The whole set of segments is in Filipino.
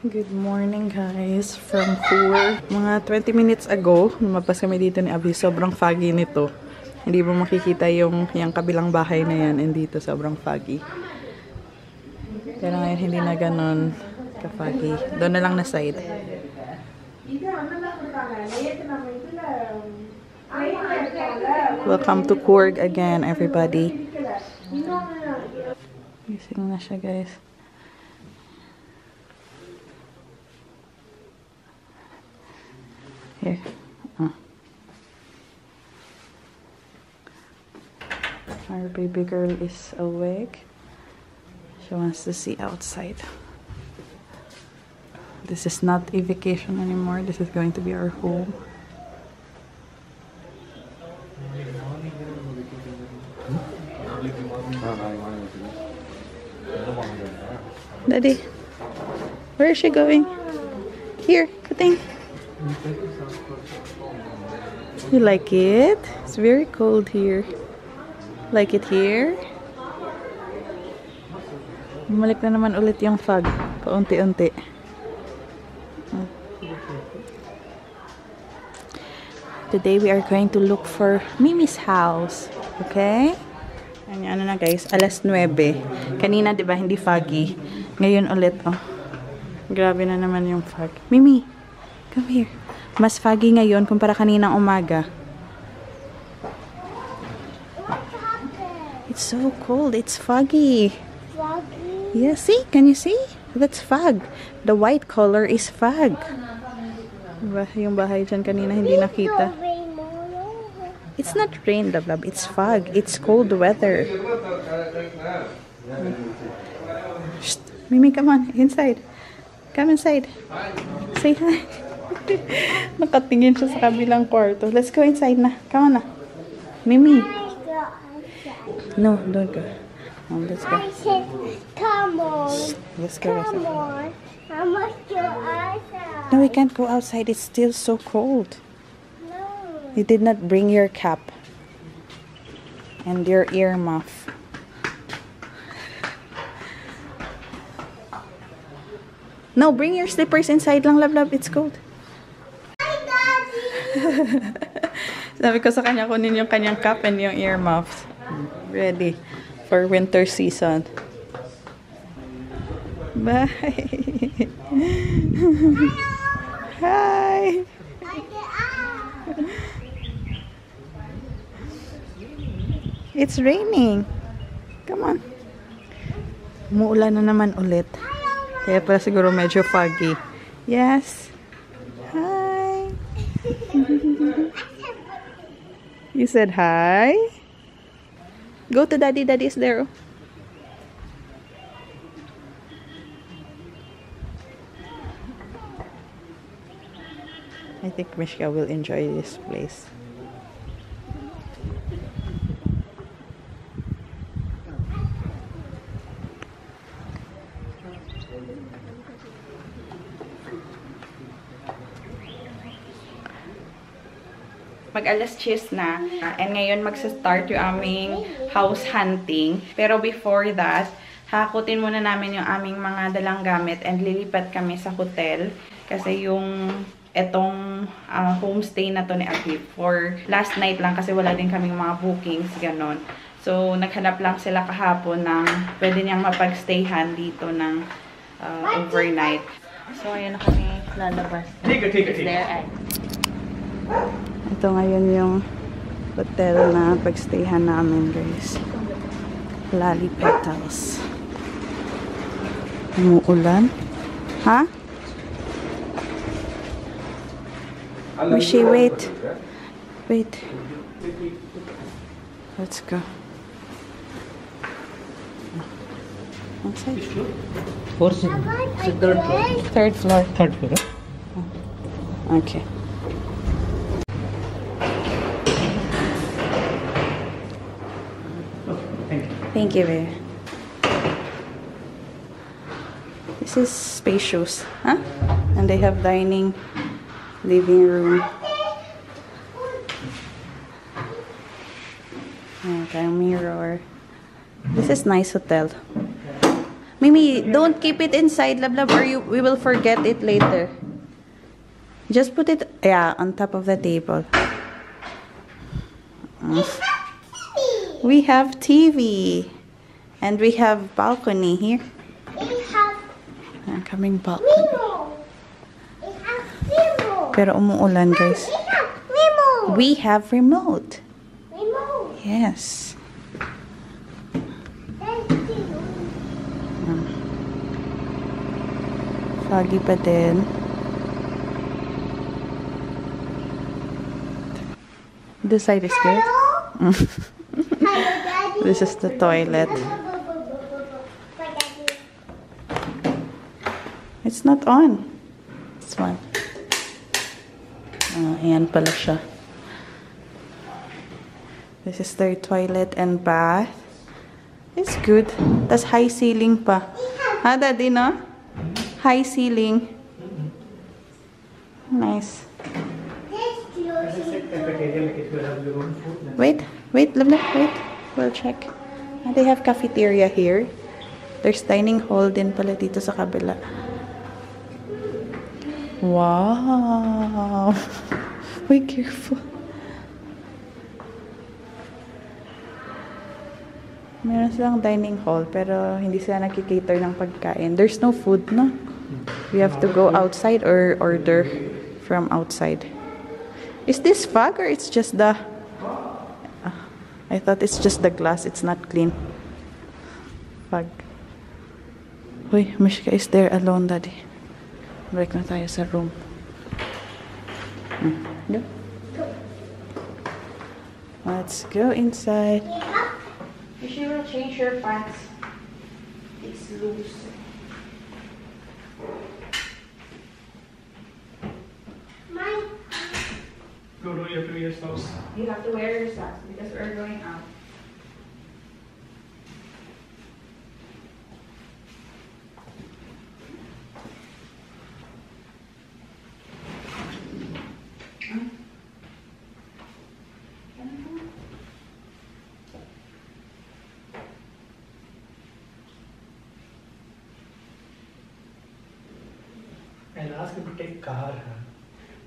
Good morning guys from Coor. Mga 20 minutes ago, lumabas kami dito ni Abby. Sobrang foggy nito. Hindi mo makikita yung kabilang bahay na yan. And dito sobrang foggy. Pero ngayon hindi na ganun ka-foggy. Doon na lang na side. Welcome to Coor again, everybody. Gising na siya guys. Here. Our baby girl is awake. She wants to see outside. This is not a vacation anymore. This is going to be our home. Daddy, where is she going? Here, Kuting. You like it? It's very cold here. Like it here? Bumalik na naman ulit yung fog. Paunti-unti. Today we are going to look for Mimi's house. Okay? Ano na guys, alas 9. Kanina 'di ba hindi foggy. Ngayon ulit oh. Grabe na naman yung fog. Mimi, come here. Mas foggy ngayon kumpara kaninang umaga. It's so cold. It's foggy. Foggy? Yeah, see? Can you see? That's fog. The white color is fog. Diba? Yung bahay dyan kanina hindi nakita. It's not rain, Dablab. It's fog. It's cold weather. Shh. Mimi, come on. Inside. Come inside. Say hi. Nakatingin siya sa kabilang kwarto. Let's go inside na. Come on na. Mimi. No, don't go. Let's go. I said, come on. Let's go. Come on. I must go outside. No, we can't go outside. It's still so cold. No. You did not bring your cap. And your earmuff. No, bring your slippers inside lang, love. It's cold. Sabi ko sa kanya, kunin yung kanyang cap and yung earmuffs. Ready for winter season. Bye. Hi. It's raining. Come on. Umuulan na naman ulit. Kaya pala siguro medyo foggy. Yes. Hi. You said hi? Go to daddy. Daddy is there. I think Mishka will enjoy this place. Mag-alas 10 na. And ngayon magsa-start yung aming house hunting. Pero before that, hakutin muna namin yung aming mga dalang gamit and lilipat kami sa hotel. Kasi yung etong homestay na to ni Akif for last night lang kasi wala din kaming mga bookings, ganon. So, naghanap lang sila kahapon ng pwede niyang mapagstayhan dito ng overnight. So, ayan na kami lalabas. It's there, Ito ngayon yung hotel na pagstayhan namin, guys. Lali Petals. Umuulan? Ha? Mishi, wait. Wait. Let's go. Outside. Third floor. Third floor. Okay. Thank you, babe. This is spacious, huh? And they have dining, living room. Okay, mirror. This is nice hotel. Mimi, don't keep it inside, love, love, or we will forget it later. Just put it, yeah, on top of the table. We have TV. And we have balcony here. We have Coming balcony. Mimo. We have Mimo. Pero umuulan, guys. We have Mimo. We have remote. Mimo. Yes. Thank you. Foggy pa din. This side is good. Hello? Hello, Daddy. This is the toilet. It's not on. This one. Ayan pala siya. This is their toilet and bath. It's good. Tas high ceiling pa. Ha, Daddy, no? High ceiling. Nice. Wait, love, wait. We'll check. They have cafeteria here. There's dining hall din pala dito sa kabila. Wow! Be careful. Meron silang dining hall pero hindi sila nakikater ng pagkain. There's no food, no? We have to go outside or order from outside. Is this fog or it's just the... I thought it's just the glass. It's not clean. Fog. Uy, Mishka is there alone, Daddy. Balik na tayo sa room. Go. Let's go inside. You should will change your pants. It's loose. Go to your previous house. You have to wear your socks because we're going out. And ask him to take car, huh?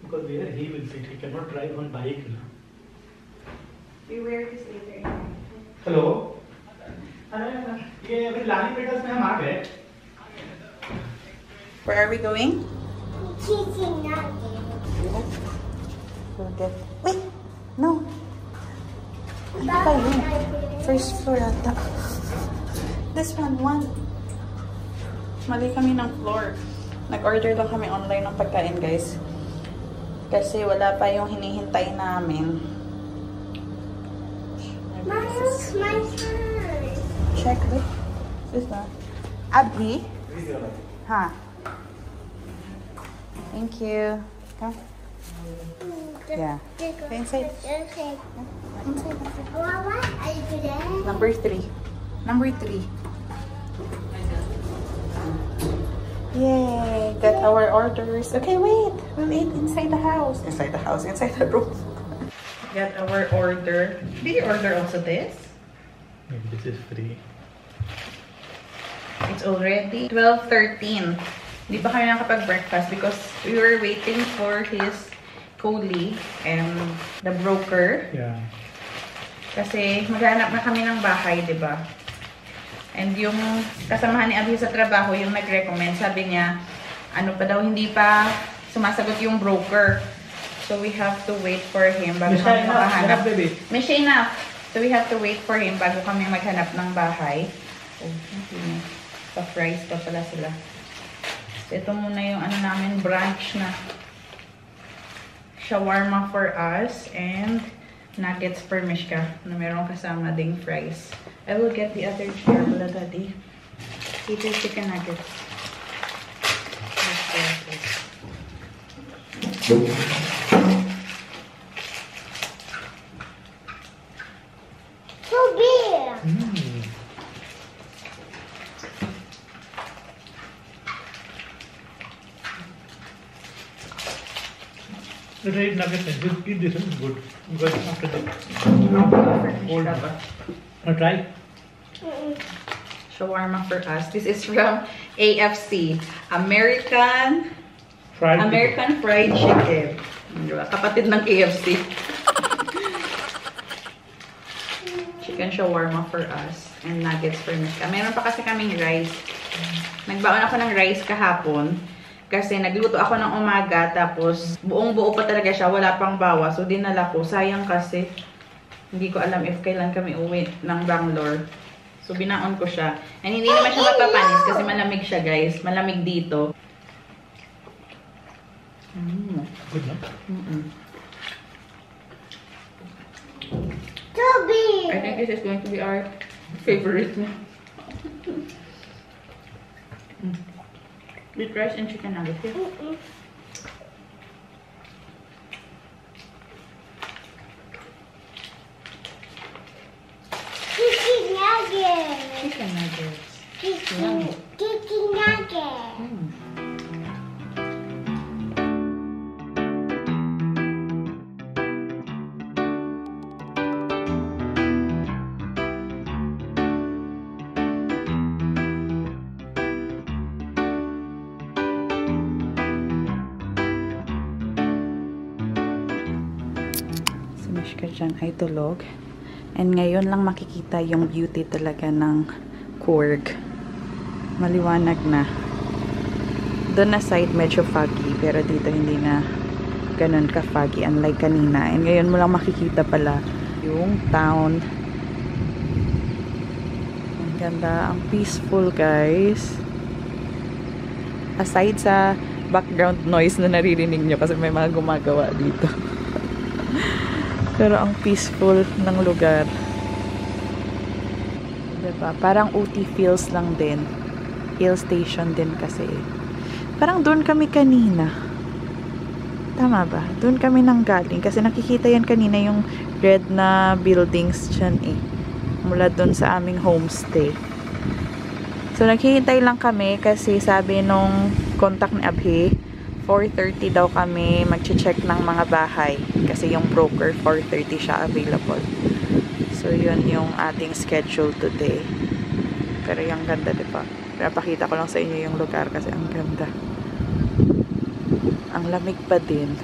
Because where he will sit, he cannot drive on bike. No? We wear this later. Hello. ये अभी लाली पेटर्स में हम आ गए. Where are we going? Cheating nuggets. Wait, no. Ano ba yun? First floor ata. This one. Mali kami ng floor. Nag-order lang kami online ng pagkain, guys. Kasi wala pa yung hinihintay namin. Miles, my turn. Check this. This one. Abby? Ha. Thank you. Come. Yeah. Go inside. Okay. Inside. What are you doing? Number 3. Number 3. Yay! Got our orders. Okay, wait. We'll eat inside the house. Inside the house. Inside the room. Got our order. Did you order also this? Maybe this is free. It's already 12:13. Hindi pa kami nakapag-breakfast because we were waiting for his colleague and the broker. Yeah. Kasi maghanap na kami ng bahay, di ba? And yung kasamahan ni Abby sa trabaho, yung nag-recommend, sabi niya, ano pa daw, hindi pa sumasagot yung broker. So we have to wait for him bago kami makahanap. Misha enough. So we have to wait for him bago kami maghanap ng bahay. Oh, okay. Pa-fries pa pala sila. So ito muna yung ano namin, brunch na shawarma for us and nuggets for Mishka na meron kasama ding fries. I will get the other chair, wala daddy. Ito yung chicken nuggets. So big. The red nuggets, eat this one, good. Because after that, Old. try. shawarma for us. This is from AFC. American Fried Chicken. Diba? Kapatid ng KFC. Chicken shawarma for us. And nuggets for Mishka. Meron pa kasi kaming rice. Nagbaon ako ng rice kahapon. Kasi nagluto ako ng umaga. Tapos buong buo pa talaga siya. Wala pang bawa. So dinala ko. Sayang kasi. Hindi ko alam if kailan kami uwi ng Bangalore. So binaon ko siya. And hindi naman siya mapapanis kasi malamig siya guys. Malamig dito. Good luck. Toby. I think this is going to be our favorite na. With rice and chicken nuggets. Chicken nuggets. Chicken nuggets. Chicken nuggets. Si Mishka dyan ay tulog. And ngayon lang makikita yung beauty talaga ng Coorg. Maliwanag na. Doon na side medyo foggy, pero dito hindi na ganun ka-foggy unlike kanina. And ngayon mo lang makikita pala yung town. Ang ganda, ang peaceful guys. Aside sa background noise na naririnig nyo kasi may mga gumagawa dito. Pero ang peaceful ng lugar. Diba? Parang Ooty feels lang din. Hill station din kasi. Parang doon kami kanina. Tama ba? Doon kami nang galing. Kasi nakikita yan kanina yung red na buildings dyan eh. Mula doon sa aming homestay. So naghihintay lang kami kasi sabi nung contact ni Abhi, 4:30 daw kami mag-check ng mga bahay. Kasi yung broker, 4:30 siya available. So, yun yung ating schedule today. Pero yung ganda, diba? Pinapakita ko lang sa inyo yung lugar kasi ang ganda. Ang lamig pa din.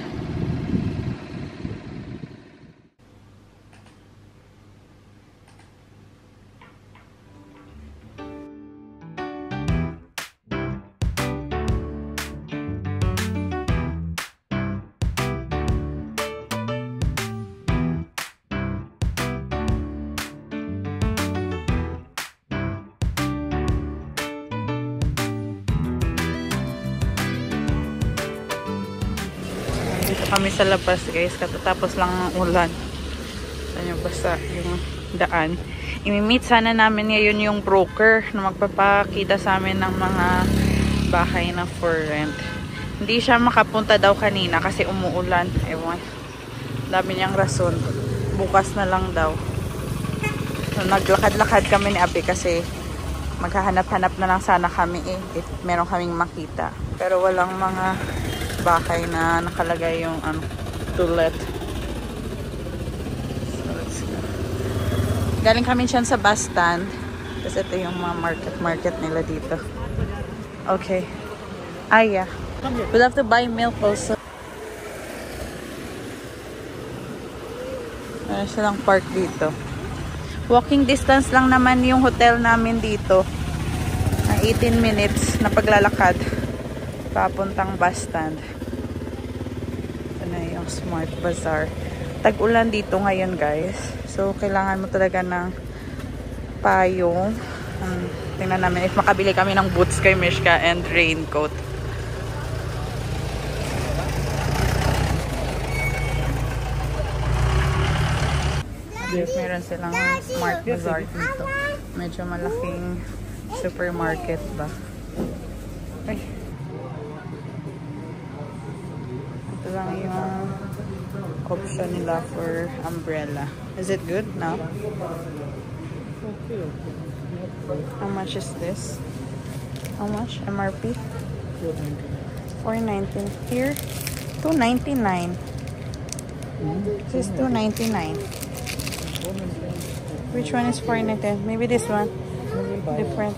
Kami sa labas guys, katatapos lang ng ulan. Saan yung basa yung daan. I-meet sana namin ngayon yung broker na magpapakita sa amin ng mga bahay na for rent. Hindi siya makapunta daw kanina kasi umuulan. Ewan. Dami niyang rason. Bukas na lang daw. So, naglakad-lakad kami ni Abi kasi maghahanap-hanap na lang sana kami if meron kaming makita. Pero walang mga bahay na nakalagay yung to let. So, let's go. Galing kami dyan sa bus stand. Kasi ito yung mga market nila dito. Okay. Yeah. We'll have to buy milk also. Meron silang park dito. Walking distance lang naman yung hotel namin dito. 18 minutes na paglalakad papuntang bus stand. Ito na yung Smart Bazaar. Tag-ulan dito ngayon guys. So kailangan mo talaga ng payong. Tingnan namin if makabili kami ng boots kay Mishka and raincoat. Yes, meron silang Smart Bazaar dito. Medyo malaking supermarket ba. Ay. Ito lang yung option nila for umbrella. Is it good now? How much is this? How much? MRP? $4.19. Here? $2.99. This is $2.99. Which one is $4.99? Maybe this one. buy Different.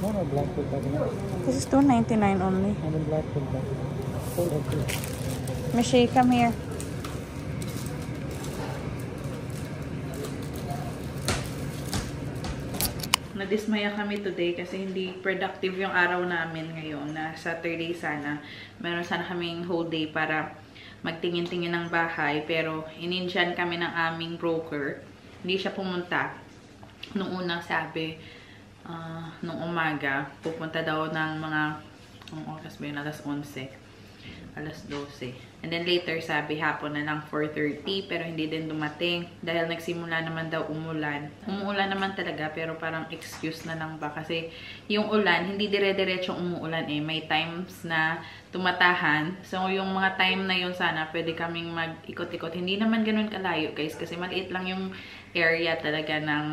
one. No, Blackwood bag. No. This is $2.99 only. And then Blackwood bag. Hold on, please. Michelle, come here. Nadismaya kami today kasi hindi productive yung araw namin ngayon na Saturday sana. Meron sana kaming whole day para magtingin-tingin ng bahay pero inindyan kami ng aming broker. Hindi siya pumunta. Nung unang sabi, nung umaga, pupunta daw ng mga, oras ba yun, alas 11, alas 12. And then later, sabi hapon na lang 4:30, pero hindi din dumating. Dahil nagsimula naman daw umulan. Umuulan naman talaga, pero parang excuse na lang ba? Kasi yung ulan, hindi dire-diretsong umuulan eh. May times na tumatahan. So, yung mga time na yun sana, pwede kaming mag-ikot-ikot. Hindi naman ganun kalayo, guys. Kasi maliit lang yung area talaga ng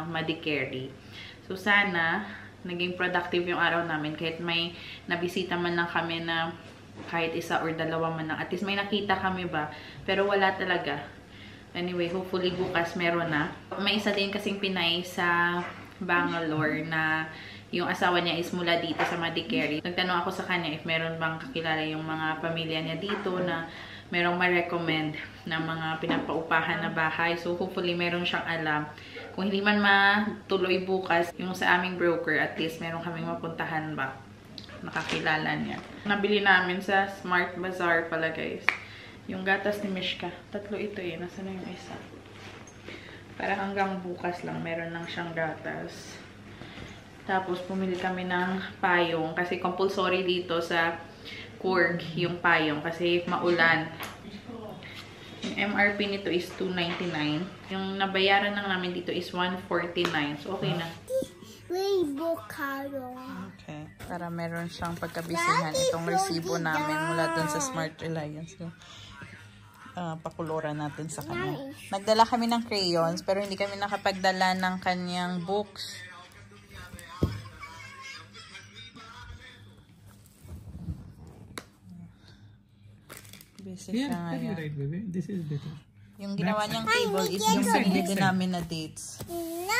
Madikeri. So, sana, naging productive yung araw namin. Kahit may nabisita man lang kami na kahit isa or dalawa man lang. At least may nakita kami ba. Pero wala talaga. Anyway, hopefully bukas meron na. May isa din kasing Pinay sa Bangalore na yung asawa niya is mula dito sa Madikeri. Nagtanong ako sa kanya if meron bang kakilala yung mga pamilya niya dito na merong ma-recommend na mga pinapaupahan na bahay. So, hopefully meron siyang alam. Kung hindi man matuloy bukas yung sa aming broker, at least meron kaming mapuntahan ba. Nakakilala niya. Nabili namin sa Smart Bazaar pala, guys. Yung gatas ni Mishka. 3 ito eh. Nasaan na yung isa? Para hanggang bukas lang. Meron lang siyang gatas. Tapos, pumili kami ng payong. Kasi compulsory dito sa Coorg yung payong. Kasi maulan. Yung MRP nito is $2.99. Yung nabayaran lang namin dito is $1.49. So, okay na. Rainbow color. Okay. Para meron siyang pagkabisihan itong resibo namin mula dun sa Smart Reliance. So, pakuloran natin sa kanya. Nagdala kami ng crayons pero hindi kami nakapagdala ng kanyang books. Busy siya ngayon. Right, baby. This is better. Yung ginawa niyang table is yung sarili din namin na dates. No,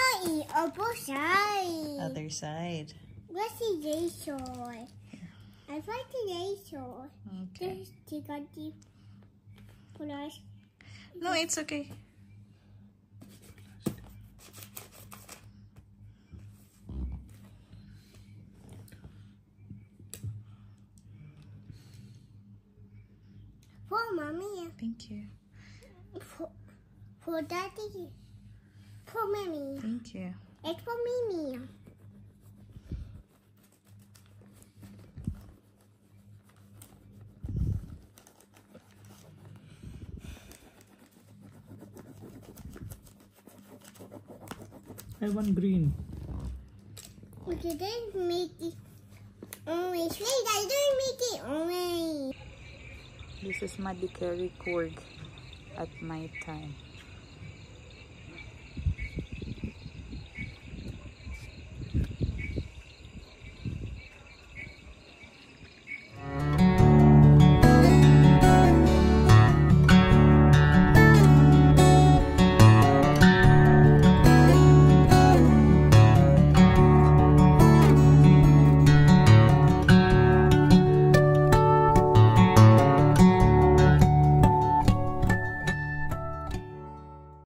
other side. Other side. What's the razor? I like the razor. Okay. Just take out the brush. No, it's okay. For mommy. Thank you. For daddy. For mommy. Thank you. It's for Mimi. I want green. We didn't make it orange. Wait, I didn't make it orange. This is Madikeri Coorg at night time.